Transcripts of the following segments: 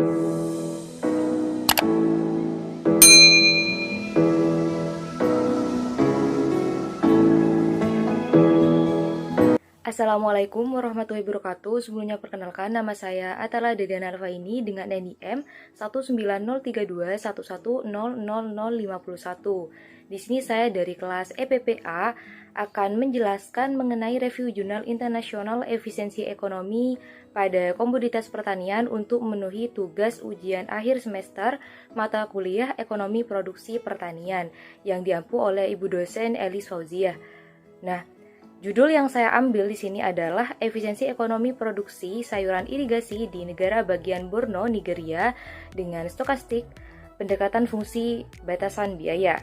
Assalamualaikum warahmatullahi wabarakatuh. Sebelumnya perkenalkan, nama saya Atala Dedana Alfaini dengan NIM 1903211000051. Di sini saya dari kelas EPPA akan menjelaskan mengenai review jurnal internasional efisiensi ekonomi pada komoditas pertanian untuk memenuhi tugas ujian akhir semester mata kuliah ekonomi produksi pertanian yang diampu oleh Ibu dosen Elis Fauziah. Nah, judul yang saya ambil di sini adalah efisiensi ekonomi produksi sayuran irigasi di negara bagian Borno, Nigeria dengan stokastik, pendekatan fungsi batasan biaya.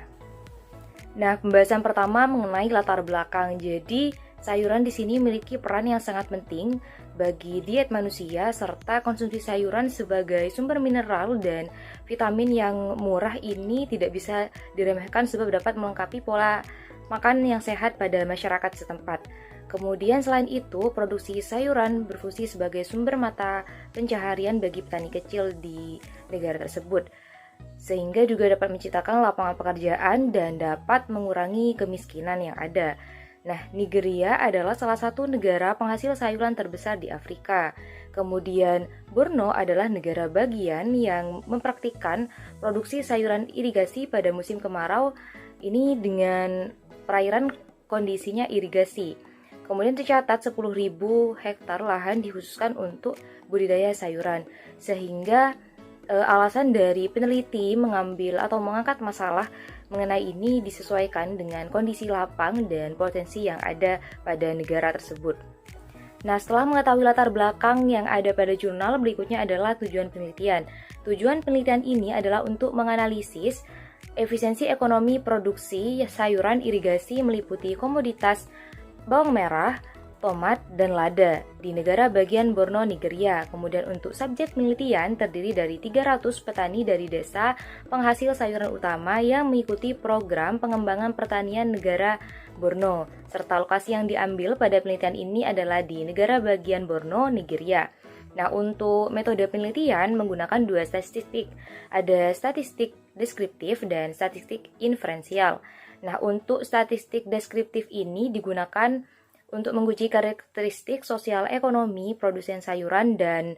Nah, pembahasan pertama mengenai latar belakang. Jadi, sayuran di sini memiliki peran yang sangat penting bagi diet manusia serta konsumsi sayuran sebagai sumber mineral dan vitamin yang murah ini tidak bisa diremehkan sebab dapat melengkapi pola makan yang sehat pada masyarakat setempat. Kemudian selain itu, produksi sayuran berfungsi sebagai sumber mata pencaharian bagi petani kecil di negara tersebut, sehingga juga dapat menciptakan lapangan pekerjaan dan dapat mengurangi kemiskinan yang ada. Nah, Nigeria adalah salah satu negara penghasil sayuran terbesar di Afrika. Kemudian, Borno adalah negara bagian yang mempraktikkan produksi sayuran irigasi pada musim kemarau ini dengan perairan kondisinya irigasi. Kemudian tercatat 10.000 hektar lahan dikhususkan untuk budidaya sayuran. Sehingga alasan dari peneliti mengambil atau mengangkat masalah mengenai ini disesuaikan dengan kondisi lapang dan potensi yang ada pada negara tersebut. Nah, setelah mengetahui latar belakang yang ada pada jurnal, berikutnya adalah tujuan penelitian. Tujuan penelitian ini adalah untuk menganalisis efisiensi ekonomi produksi sayuran irigasi meliputi komoditas bawang merah, tomat, dan lada di negara bagian Borno, Nigeria. Kemudian untuk subjek penelitian terdiri dari 300 petani dari desa penghasil sayuran utama yang mengikuti program pengembangan pertanian negara Borno. Serta lokasi yang diambil pada penelitian ini adalah di negara bagian Borno, Nigeria. Nah, untuk metode penelitian menggunakan dua statistik. Ada statistik deskriptif dan statistik inferensial. Nah, untuk statistik deskriptif ini digunakan untuk menguji karakteristik sosial ekonomi produsen sayuran dan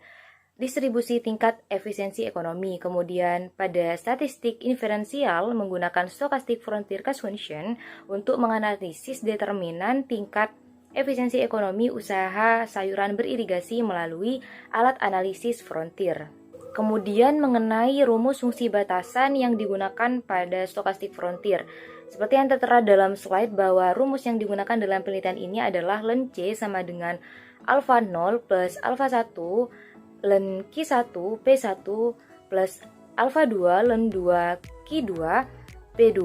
distribusi tingkat efisiensi ekonomi. Kemudian pada statistik inferensial menggunakan stochastic frontier cost function untuk menganalisis determinan tingkat efisiensi ekonomi usaha sayuran beririgasi melalui alat analisis frontier. Kemudian mengenai rumus fungsi batasan yang digunakan pada stochastic frontier. Seperti yang tertera dalam slide bahwa rumus yang digunakan dalam penelitian ini adalah ln C sama dengan alfa 0 plus alfa 1 ln Q1 P1 plus alfa 2 ln 2 Q2 P2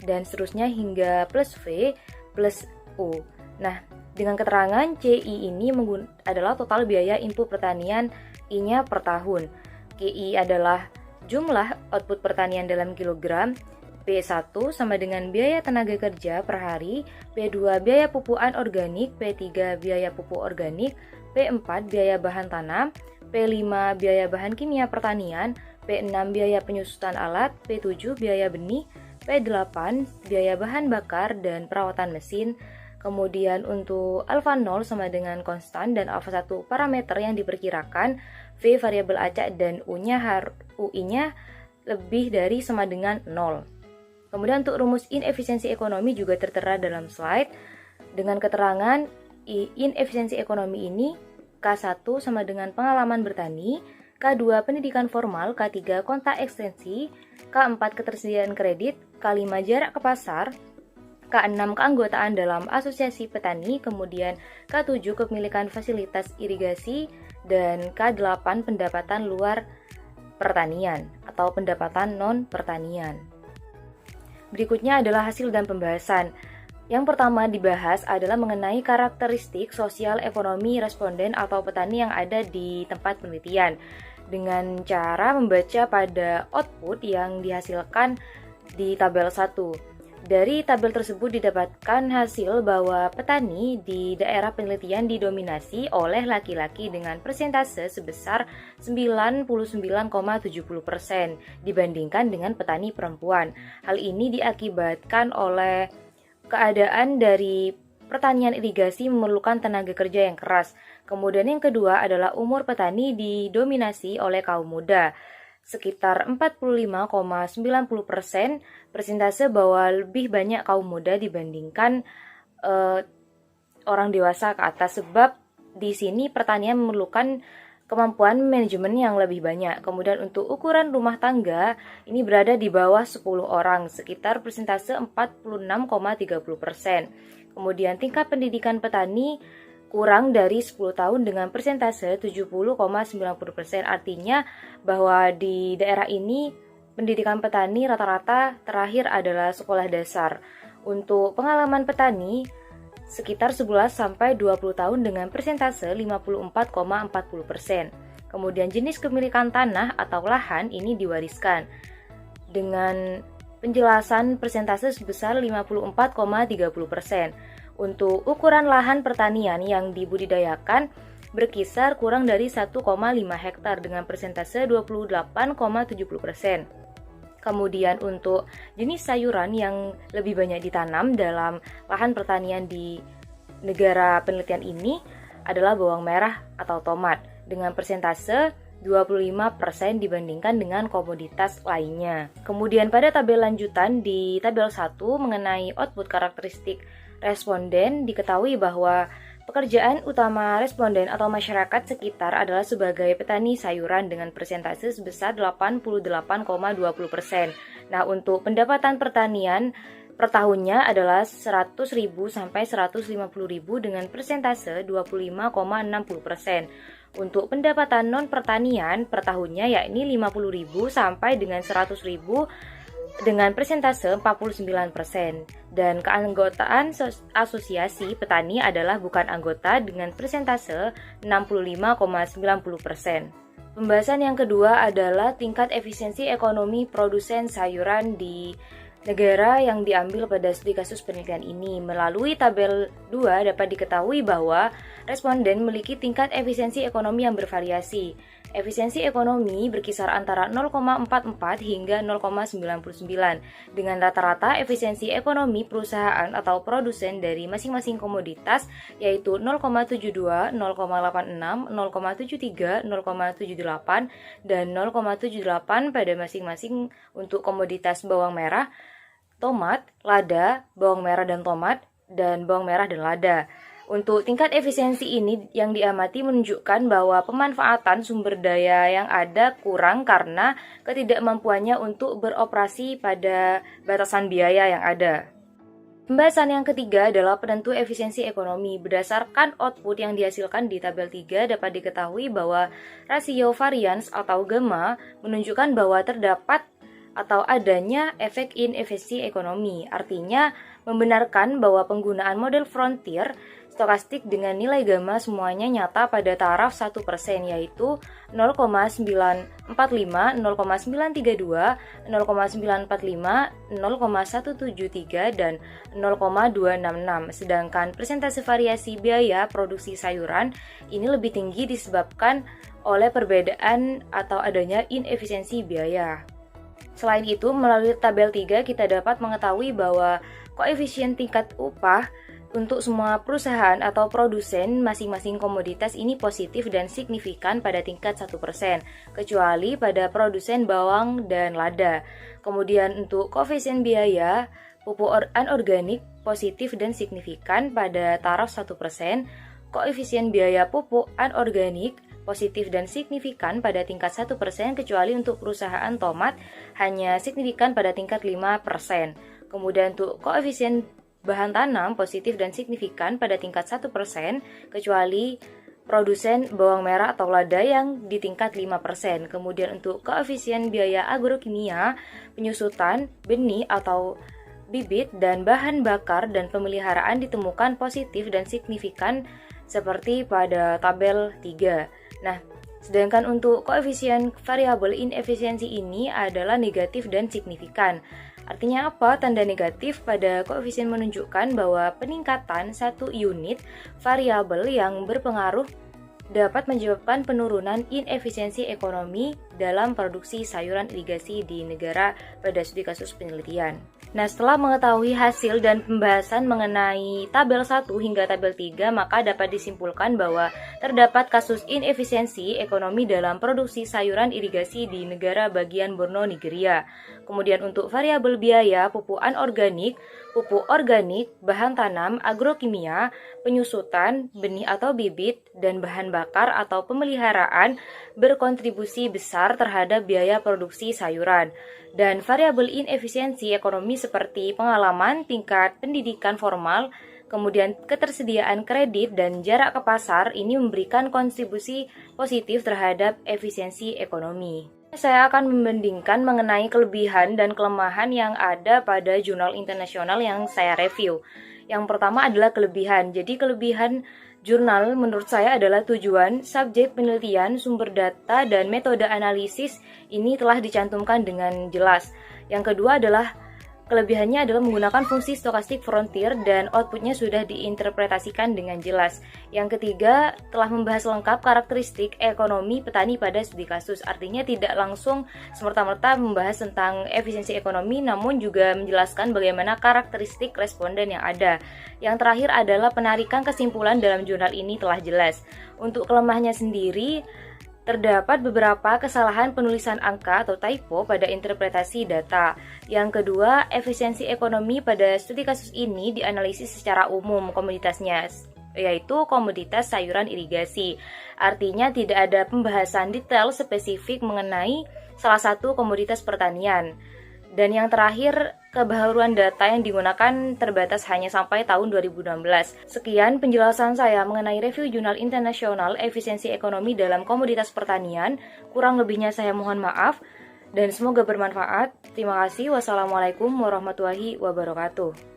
dan seterusnya hingga plus V plus U. Nah, dengan keterangan CI ini adalah total biaya input pertanian I-nya per tahun. KI adalah jumlah output pertanian dalam kilogram, P1 sama dengan biaya tenaga kerja per hari, P2 biaya pupukan organik, P3 biaya pupuk organik, P4 biaya bahan tanam, P5 biaya bahan kimia pertanian, P6 biaya penyusutan alat, P7 biaya benih, P8 biaya bahan bakar dan perawatan mesin. Kemudian untuk alfa 0 sama dengan konstan dan alfa 1 parameter yang diperkirakan, V variabel acak dan UI-nya lebih dari sama dengan 0. Kemudian untuk rumus inefisiensi ekonomi juga tertera dalam slide dengan keterangan inefisiensi ekonomi ini K1 sama dengan pengalaman bertani, K2 pendidikan formal, K3 kontak ekstensi, K4 ketersediaan kredit, K5 jarak ke pasar, K6 keanggotaan dalam asosiasi petani, kemudian K7 kepemilikan fasilitas irigasi, dan K8 pendapatan luar pertanian atau pendapatan non-pertanian. Berikutnya adalah hasil dan pembahasan. Yang pertama dibahas adalah mengenai karakteristik sosial ekonomi responden atau petani yang ada di tempat penelitian dengan cara membaca pada output yang dihasilkan di tabel 1. Dari tabel tersebut didapatkan hasil bahwa petani di daerah penelitian didominasi oleh laki-laki dengan persentase sebesar 99,70% dibandingkan dengan petani perempuan. Hal ini diakibatkan oleh keadaan dari pertanian irigasi memerlukan tenaga kerja yang keras. Kemudian yang kedua adalah umur petani didominasi oleh kaum muda. Sekitar 45,90% persentase bahwa lebih banyak kaum muda dibandingkan orang dewasa ke atas, sebab di sini pertanian memerlukan kemampuan manajemen yang lebih banyak. Kemudian untuk ukuran rumah tangga ini berada di bawah 10 orang, sekitar persentase 46,30%. Kemudian tingkat pendidikan petani kurang dari 10 tahun dengan persentase 70,90%. Artinya bahwa di daerah ini pendidikan petani rata-rata terakhir adalah sekolah dasar. Untuk pengalaman petani sekitar 11 sampai 20 tahun dengan persentase 54,40%. Kemudian jenis kepemilikan tanah atau lahan ini diwariskan dengan penjelasan persentase sebesar 54,30%. Untuk ukuran lahan pertanian yang dibudidayakan berkisar kurang dari 1,5 hektar dengan persentase 28,70%. Kemudian untuk jenis sayuran yang lebih banyak ditanam dalam lahan pertanian di negara penelitian ini adalah bawang merah atau tomat dengan persentase 25% dibandingkan dengan komoditas lainnya. Kemudian pada tabel lanjutan di tabel 1 mengenai output karakteristik responden diketahui bahwa pekerjaan utama responden atau masyarakat sekitar adalah sebagai petani sayuran dengan persentase sebesar 88,20%. Nah, untuk pendapatan pertanian per tahunnya adalah 100.000 sampai 150.000 dengan persentase 25,60%. Untuk pendapatan non pertanian per tahunnya yakni 50.000 sampai dengan 100.000 dengan persentase 49%. Dan keanggotaan asosiasi petani adalah bukan anggota dengan persentase 65,90%. Pembahasan yang kedua adalah tingkat efisiensi ekonomi produsen sayuran di negara yang diambil pada studi kasus penelitian ini. Melalui tabel 2 dapat diketahui bahwa responden memiliki tingkat efisiensi ekonomi yang bervariasi. Efisiensi ekonomi berkisar antara 0,44 hingga 0,99 dengan rata-rata efisiensi ekonomi perusahaan atau produsen dari masing-masing komoditas yaitu 0,72, 0,86, 0,73, 0,78 dan 0,78 pada masing-masing untuk komoditas bawang merah, tomat, lada, bawang merah dan tomat, dan bawang merah dan lada. Untuk tingkat efisiensi ini yang diamati menunjukkan bahwa pemanfaatan sumber daya yang ada kurang karena ketidakmampuannya untuk beroperasi pada batasan biaya yang ada. Pembahasan yang ketiga adalah penentu efisiensi ekonomi. Berdasarkan output yang dihasilkan di tabel 3 dapat diketahui bahwa rasio varians atau gamma menunjukkan bahwa terdapat atau adanya efek inefisiensi ekonomi. Artinya membenarkan bahwa penggunaan model frontier stokastik dengan nilai gamma semuanya nyata pada taraf 1% yaitu 0,945, 0,932, 0,945, 0,173, dan 0,266. Sedangkan persentase variasi biaya produksi sayuran ini lebih tinggi disebabkan oleh perbedaan atau adanya inefisiensi biaya. Selain itu, melalui tabel 3 kita dapat mengetahui bahwa koefisien tingkat upah untuk semua perusahaan atau produsen masing-masing komoditas ini positif dan signifikan pada tingkat 1%, kecuali pada produsen bawang dan lada. Kemudian untuk koefisien biaya pupuk anorganik positif dan signifikan pada taraf 1%, koefisien biaya pupuk anorganik positif dan signifikan pada tingkat 1%, kecuali untuk perusahaan tomat hanya signifikan pada tingkat 5%. Kemudian untuk koefisien bahan tanam positif dan signifikan pada tingkat 1%, kecuali produsen bawang merah atau lada yang di tingkat 5%. Kemudian untuk koefisien biaya agrokimia, penyusutan, benih atau bibit, dan bahan bakar dan pemeliharaan ditemukan positif dan signifikan seperti pada tabel 3. Nah, sedangkan untuk koefisien variabel inefisiensi ini adalah negatif dan signifikan. Artinya apa? Tanda negatif pada koefisien menunjukkan bahwa peningkatan satu unit variabel yang berpengaruh dapat menyebabkan penurunan inefisiensi ekonomi dalam produksi sayuran irigasi di negara pada studi kasus penelitian. Nah, setelah mengetahui hasil dan pembahasan mengenai tabel 1 hingga tabel 3, maka dapat disimpulkan bahwa terdapat kasus inefisiensi ekonomi dalam produksi sayuran irigasi di negara bagian Borno, Nigeria. Kemudian untuk variabel biaya, pupuk organik, bahan tanam, agrokimia, penyusutan, benih atau bibit, dan bahan bakar atau pemeliharaan berkontribusi besar terhadap biaya produksi sayuran. Dan variabel inefisiensi ekonomi seperti pengalaman, tingkat pendidikan formal, kemudian ketersediaan kredit dan jarak ke pasar ini memberikan kontribusi positif terhadap efisiensi ekonomi. Saya akan membandingkan mengenai kelebihan dan kelemahan yang ada pada jurnal internasional yang saya review. Yang pertama adalah kelebihan. Jadi kelebihan jurnal menurut saya adalah tujuan, subjek penelitian, sumber data, dan metode analisis ini telah dicantumkan dengan jelas. Yang kedua adalah kelebihannya adalah menggunakan fungsi stokastik frontier dan outputnya sudah diinterpretasikan dengan jelas. Yang ketiga, telah membahas lengkap karakteristik ekonomi petani pada studi kasus. Artinya tidak langsung semerta-merta membahas tentang efisiensi ekonomi, namun juga menjelaskan bagaimana karakteristik responden yang ada. Yang terakhir adalah penarikan kesimpulan dalam jurnal ini telah jelas. Untuk kelemahannya sendiri, terdapat beberapa kesalahan penulisan angka atau typo pada interpretasi data. Yang kedua, efisiensi ekonomi pada studi kasus ini dianalisis secara umum komoditasnya, yaitu komoditas sayuran irigasi. Artinya tidak ada pembahasan detail spesifik mengenai salah satu komoditas pertanian. Dan yang terakhir, kebaharuan data yang digunakan terbatas hanya sampai tahun 2016. Sekian penjelasan saya mengenai review jurnal internasional efisiensi ekonomi dalam komoditas pertanian. Kurang lebihnya saya mohon maaf dan semoga bermanfaat. Terima kasih. Wassalamualaikum warahmatullahi wabarakatuh.